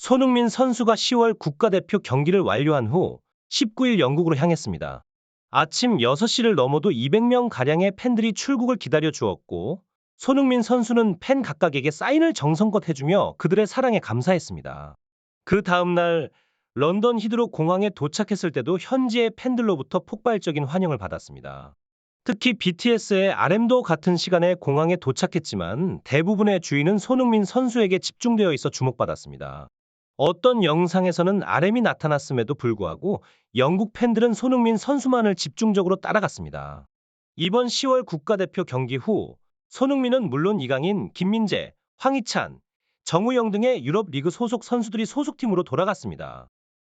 손흥민 선수가 10월 국가대표 경기를 완료한 후 19일 영국으로 향했습니다. 아침 6시를 넘어도 200명 가량의 팬들이 출국을 기다려 주었고, 손흥민 선수는 팬 각각에게 사인을 정성껏 해주며 그들의 사랑에 감사했습니다. 그 다음날 런던 히드로 공항에 도착했을 때도 현지의 팬들로부터 폭발적인 환영을 받았습니다. 특히 BTS의 RM도 같은 시간에 공항에 도착했지만 대부분의 주의는 손흥민 선수에게 집중되어 있어 주목받았습니다. 어떤 영상에서는 RM이 나타났음에도 불구하고 영국 팬들은 손흥민 선수만을 집중적으로 따라갔습니다. 이번 10월 국가대표 경기 후 손흥민은 물론 이강인, 김민재, 황희찬, 정우영 등의 유럽 리그 소속 선수들이 소속팀으로 돌아갔습니다.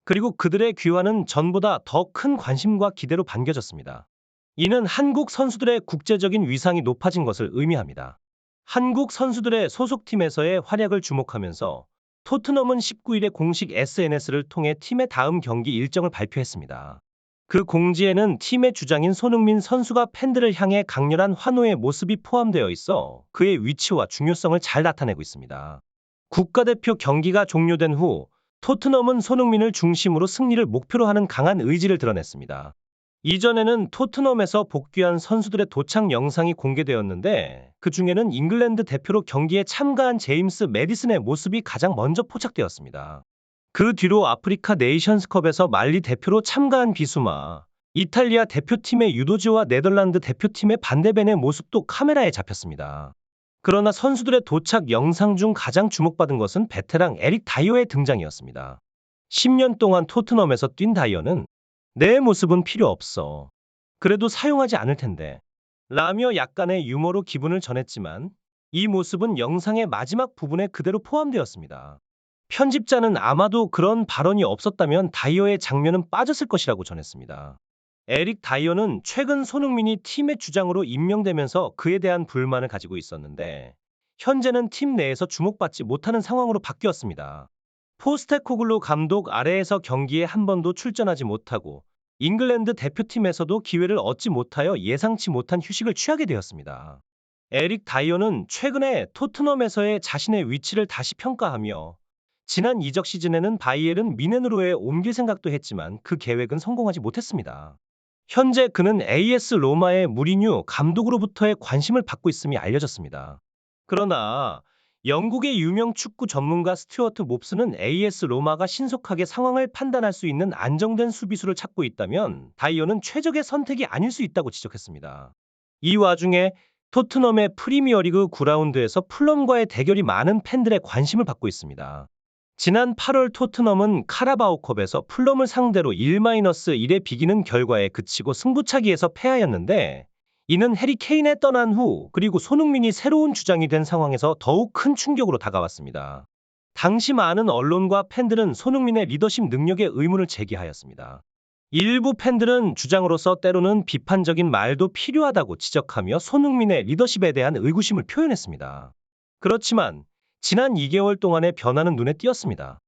그리고 그들의 귀환은 전보다 더 큰 관심과 기대로 반겨졌습니다. 이는 한국 선수들의 국제적인 위상이 높아진 것을 의미합니다. 한국 선수들의 소속팀에서의 활약을 주목하면서 토트넘은 19일에 공식 SNS를 통해 팀의 다음 경기 일정을 발표했습니다. 그 공지에는 팀의 주장인 손흥민 선수가 팬들을 향해 강렬한 환호의 모습이 포함되어 있어 그의 위치와 중요성을 잘 나타내고 있습니다. 국가대표 경기가 종료된 후 토트넘은 손흥민을 중심으로 승리를 목표로 하는 강한 의지를 드러냈습니다. 이전에는 토트넘에서 복귀한 선수들의 도착 영상이 공개되었는데, 그 중에는 잉글랜드 대표로 경기에 참가한 제임스 매디슨의 모습이 가장 먼저 포착되었습니다. 그 뒤로 아프리카 네이션스컵에서 말리 대표로 참가한 비수마, 이탈리아 대표팀의 유도지와 네덜란드 대표팀의 반데벤의 모습도 카메라에 잡혔습니다. 그러나 선수들의 도착 영상 중 가장 주목받은 것은 베테랑 에릭 다이어의 등장이었습니다. 10년 동안 토트넘에서 뛴 다이어는 내 모습은 필요 없어. 그래도 사용하지 않을 텐데. 라며 약간의 유머로 기분을 전했지만 이 모습은 영상의 마지막 부분에 그대로 포함되었습니다. 편집자는 아마도 그런 발언이 없었다면 다이어의 장면은 빠졌을 것이라고 전했습니다. 에릭 다이어는 최근 손흥민이 팀의 주장으로 임명되면서 그에 대한 불만을 가지고 있었는데, 현재는 팀 내에서 주목받지 못하는 상황으로 바뀌었습니다. 포스테코글루 감독 아래에서 경기에 한 번도 출전하지 못하고 잉글랜드 대표팀에서도 기회를 얻지 못하여 예상치 못한 휴식을 취하게 되었습니다. 에릭 다이어는 최근에 토트넘에서의 자신의 위치를 다시 평가하며 지난 이적 시즌에는 바이에른 미넨으로의 옮길 생각도 했지만 그 계획은 성공하지 못했습니다. 현재 그는 AS 로마의 무리뉴 감독으로부터의 관심을 받고 있음이 알려졌습니다. 그러나 영국의 유명 축구 전문가 스튜어트 몹스는 AS 로마가 신속하게 상황을 판단할 수 있는 안정된 수비수를 찾고 있다면 다이어는 최적의 선택이 아닐 수 있다고 지적했습니다. 이 와중에 토트넘의 프리미어리그 9라운드에서 풀럼과의 대결이 많은 팬들의 관심을 받고 있습니다. 지난 8월 토트넘은 카라바오컵에서 풀럼을 상대로 1-1에 비기는 결과에 그치고 승부차기에서 패하였는데, 이는 해리 케인의 떠난 후 그리고 손흥민이 새로운 주장이 된 상황에서 더욱 큰 충격으로 다가왔습니다. 당시 많은 언론과 팬들은 손흥민의 리더십 능력에 의문을 제기하였습니다. 일부 팬들은 주장으로서 때로는 비판적인 말도 필요하다고 지적하며 손흥민의 리더십에 대한 의구심을 표현했습니다. 그렇지만 지난 2개월 동안의 변화는 눈에 띄었습니다.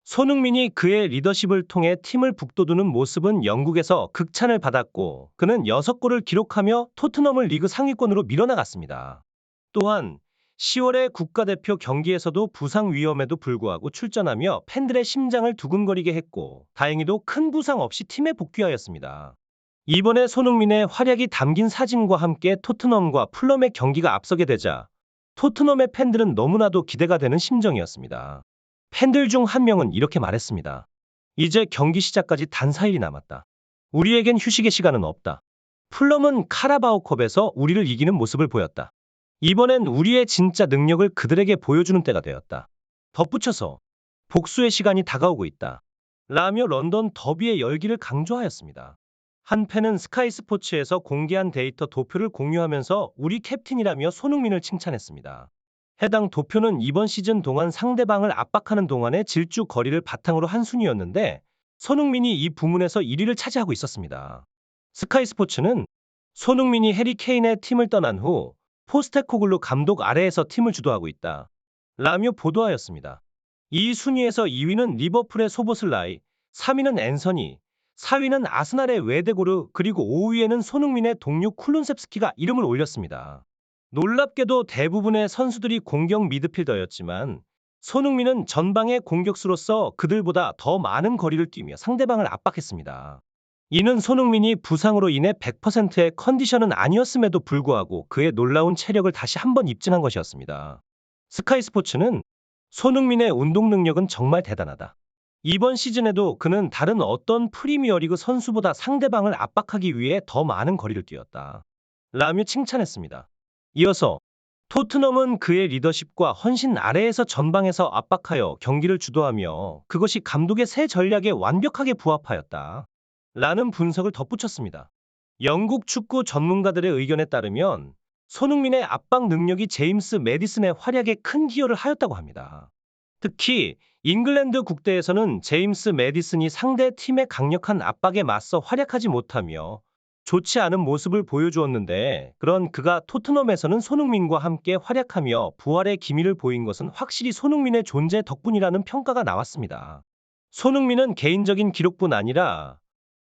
손흥민이 그의 리더십을 통해 팀을 북돋우는 모습은 영국에서 극찬을 받았고, 그는 6골을 기록하며 토트넘을 리그 상위권으로 밀어나갔습니다. 또한 10월의 국가대표 경기에서도 부상 위험에도 불구하고 출전하며 팬들의 심장을 두근거리게 했고, 다행히도 큰 부상 없이 팀에 복귀하였습니다. 이번에 손흥민의 활약이 담긴 사진과 함께 토트넘과 풀럼의 경기가 앞서게 되자 토트넘의 팬들은 너무나도 기대가 되는 심정이었습니다. 팬들 중 한 명은 이렇게 말했습니다. 이제 경기 시작까지 단 4일이 남았다. 우리에겐 휴식의 시간은 없다. 풀럼은 카라바오컵에서 우리를 이기는 모습을 보였다. 이번엔 우리의 진짜 능력을 그들에게 보여주는 때가 되었다. 덧붙여서 복수의 시간이 다가오고 있다. 라며 런던 더비의 열기를 강조하였습니다. 한 팬은 스카이 스포츠에서 공개한 데이터 도표를 공유하면서 우리 캡틴이라며 손흥민을 칭찬했습니다. 해당 도표는 이번 시즌 동안 상대방을 압박하는 동안의 질주 거리를 바탕으로 한 순위였는데, 손흥민이 이 부문에서 1위를 차지하고 있었습니다. 스카이 스포츠는 손흥민이 해리 케인의 팀을 떠난 후 포스테코글루 감독 아래에서 팀을 주도하고 있다. 라며 보도하였습니다. 이 순위에서 2위는 리버풀의 소보슬라이, 3위는 앤서니, 4위는 아스날의 웨데고르, 그리고 5위에는 손흥민의 동료 쿨룬셉스키가 이름을 올렸습니다. 놀랍게도 대부분의 선수들이 공격 미드필더였지만 손흥민은 전방의 공격수로서 그들보다 더 많은 거리를 뛰며 상대방을 압박했습니다. 이는 손흥민이 부상으로 인해 100%의 컨디션은 아니었음에도 불구하고 그의 놀라운 체력을 다시 한번 입증한 것이었습니다. 스카이 스포츠는 손흥민의 운동 능력은 정말 대단하다. 이번 시즌에도 그는 다른 어떤 프리미어리그 선수보다 상대방을 압박하기 위해 더 많은 거리를 뛰었다. 라며 칭찬했습니다. 이어서 토트넘은 그의 리더십과 헌신 아래에서 전방에서 압박하여 경기를 주도하며 그것이 감독의 새 전략에 완벽하게 부합하였다. 라는 분석을 덧붙였습니다. 영국 축구 전문가들의 의견에 따르면 손흥민의 압박 능력이 제임스 매디슨의 활약에 큰 기여를 하였다고 합니다. 특히 잉글랜드 국대에서는 제임스 매디슨이 상대 팀의 강력한 압박에 맞서 활약하지 못하며 좋지 않은 모습을 보여주었는데 그런 그가 토트넘에서는 손흥민과 함께 활약하며 부활의 기미를 보인 것은 확실히 손흥민의 존재 덕분이라는 평가가 나왔습니다. 손흥민은 개인적인 기록뿐 아니라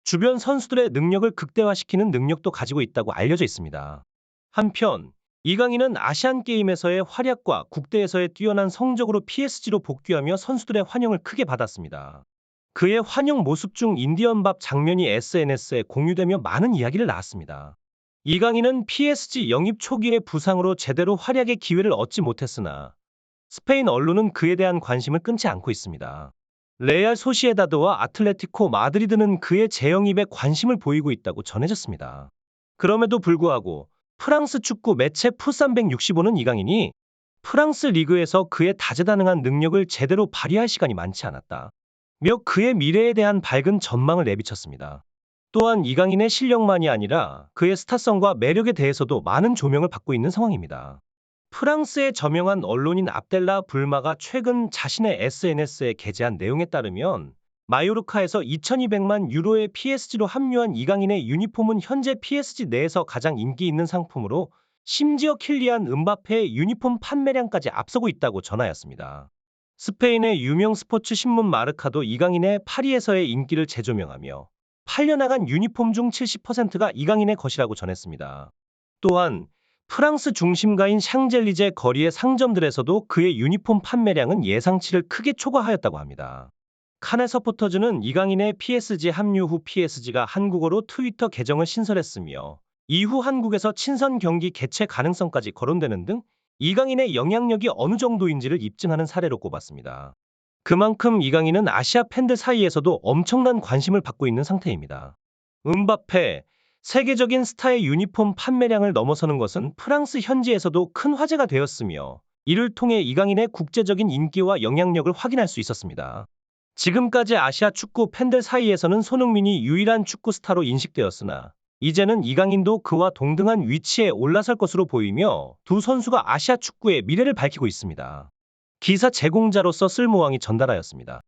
주변 선수들의 능력을 극대화시키는 능력도 가지고 있다고 알려져 있습니다. 한편 이강인은 아시안게임에서의 활약과 국대에서의 뛰어난 성적으로 PSG로 복귀하며 선수들의 환영을 크게 받았습니다. 그의 환영 모습 중 인디언밥 장면이 SNS에 공유되며 많은 이야기를 낳았습니다. 이강인은 PSG 영입 초기의 부상으로 제대로 활약의 기회를 얻지 못했으나 스페인 언론은 그에 대한 관심을 끊지 않고 있습니다. 레알 소시에다드와 아틀레티코 마드리드는 그의 재영입에 관심을 보이고 있다고 전해졌습니다. 그럼에도 불구하고 프랑스 축구 매체 푸365는 이강인이 프랑스 리그에서 그의 다재다능한 능력을 제대로 발휘할 시간이 많지 않았다. 며 그의 미래에 대한 밝은 전망을 내비쳤습니다. 또한 이강인의 실력만이 아니라 그의 스타성과 매력에 대해서도 많은 조명을 받고 있는 상황입니다. 프랑스의 저명한 언론인 압델라 불마가 최근 자신의 SNS에 게재한 내용에 따르면 마요르카에서 2200만 유로의 PSG로 합류한 이강인의 유니폼은 현재 PSG 내에서 가장 인기 있는 상품으로 심지어 킬리안 음바페의 유니폼 판매량까지 앞서고 있다고 전하였습니다. 스페인의 유명 스포츠 신문 마르카도 이강인의 파리에서의 인기를 재조명하며 팔려나간 유니폼 중 70%가 이강인의 것이라고 전했습니다. 또한 프랑스 중심가인 샹젤리제 거리의 상점들에서도 그의 유니폼 판매량은 예상치를 크게 초과하였다고 합니다. 칸의 서포터즈는 이강인의 PSG 합류 후 PSG가 한국어로 트위터 계정을 신설했으며 이후 한국에서 친선 경기 개최 가능성까지 거론되는 등 이강인의 영향력이 어느 정도인지를 입증하는 사례로 꼽았습니다. 그만큼 이강인은 아시아 팬들 사이에서도 엄청난 관심을 받고 있는 상태입니다. 음바페, 세계적인 스타의 유니폼 판매량을 넘어서는 것은 프랑스 현지에서도 큰 화제가 되었으며 이를 통해 이강인의 국제적인 인기와 영향력을 확인할 수 있었습니다. 지금까지 아시아 축구 팬들 사이에서는 손흥민이 유일한 축구 스타로 인식되었으나 이제는 이강인도 그와 동등한 위치에 올라설 것으로 보이며 두 선수가 아시아 축구의 미래를 밝히고 있습니다. 기사 제공자로서 쓸모왕이 전달하였습니다.